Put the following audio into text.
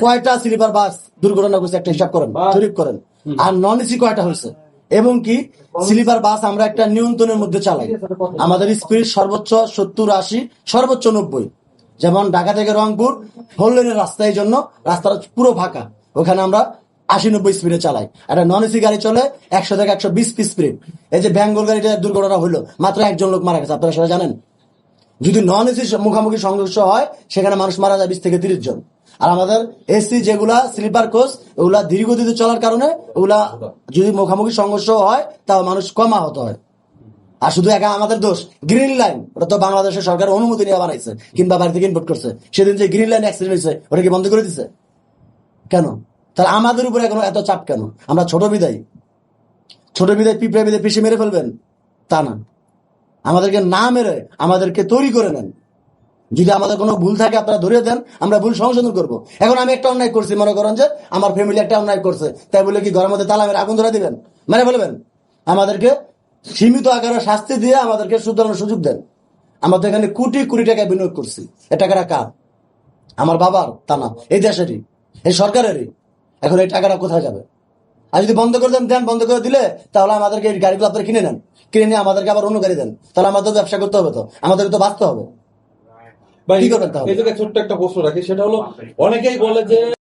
কয়টা স্লিপার বাস দুর্ঘটনা করছে একটা হিসাব করেন, জরিপ করেন। আর নন এসি কয়টা হয়েছে? এবং কি স্লিপার বাস আমরা একটা নিয়ন্ত্রণের মধ্যে চালাই। আমাদের স্পিড সর্বোচ্চ 70-80, সর্বোচ্চ 90। যেমন ঢাকা থেকে রংপুর 4 লেনের রাস্তা, এই জন্য রাস্তাটা পুরো ফাঁকা, ওখানে আমরা 80-90 স্পিডে চালাই। একটা নন এসি গাড়ি চলে 100 থেকে 120 স্পিড। এই যে বেঙ্গল গাড়িটা দুর্ঘটনা হলো, মাত্র একজন লোক মারা গেছে, আপনারা সবাই জানেন। যদি নন এসি মুখামুখি সংঘর্ষ হয় সেখানে মানুষ মারা যায় 20 থেকে 30 জন। আর আমাদের এসি যেগুলা স্লিপার কোচ, ওগুলা ধীরগতিতে চলার কারণে ওগুলা যদি মুখামুখি সংঘর্ষ হয় তাও মানুষ কম আহত হয়। আর শুধু একা আমাদের দোষ, গ্রিন লাইন ওটা তো বাংলাদেশের সরকার অনুমতি নিয়ে বানাইছে কিংবা বাড়ি থেকে ইম্পোর্ট করছে। সেদিন যে গ্রিন লাইন অ্যাক্সিডেন্ট হয়েছে ওটা কি বন্ধ করে দিছে? কেন? তাহলে আমাদের উপরে এখন এত চাপ কেন? আমরা ছোট বিদায় পিঁপড়ে বিদায় পিছিয়ে মেরে ফেলবেন তা না, আমাদেরকে না মেরে আমাদেরকে তৈরি করে নেন। যদি আমাদের কোনো ভুল থাকে আপনারা ধরিয়ে দেন, আমরা ভুল সংশোধন করবো। এখন আমি একটা অন্যায় করছি, মনে করেন যে আমার ফ্যামিলি একটা অন্যায় করছে, তাই বলে কি ঘরের মধ্যে তালা মেরে আগুন ধরে দিবেন, মেরে ফেলবেন? আমাদেরকে সীমিত আকারে শাস্তি দিয়ে আমাদেরকে শুধরানোর সুযোগ দেন। আমরা তো এখানে কোটি কোটি টাকা বিনিয়োগ করছি, এ টাকাটা কার? আমার বাবার? তা না, এই দেশেরই, এই সরকারেরই। এখন এই টাকাটা কোথায় যাবে? আর যদি বন্ধ করে দেন, বন্ধ করে দিলে তাহলে আমাদেরকে এই গাড়িগুলো আপনারা কিনে নেন, কিনে নিয়ে আমাদেরকে আবার অন্য গাড়ি দেন, তাহলে আমাদের ব্যবসা করতে হবে, তো আমাদেরকে তো বাঁচতে হবে। ভাই কি করবেন তাহলে? এই জায়গায় ছোট্ট একটা প্রশ্ন রাখি, সেটা হলো অনেকেই বলে যে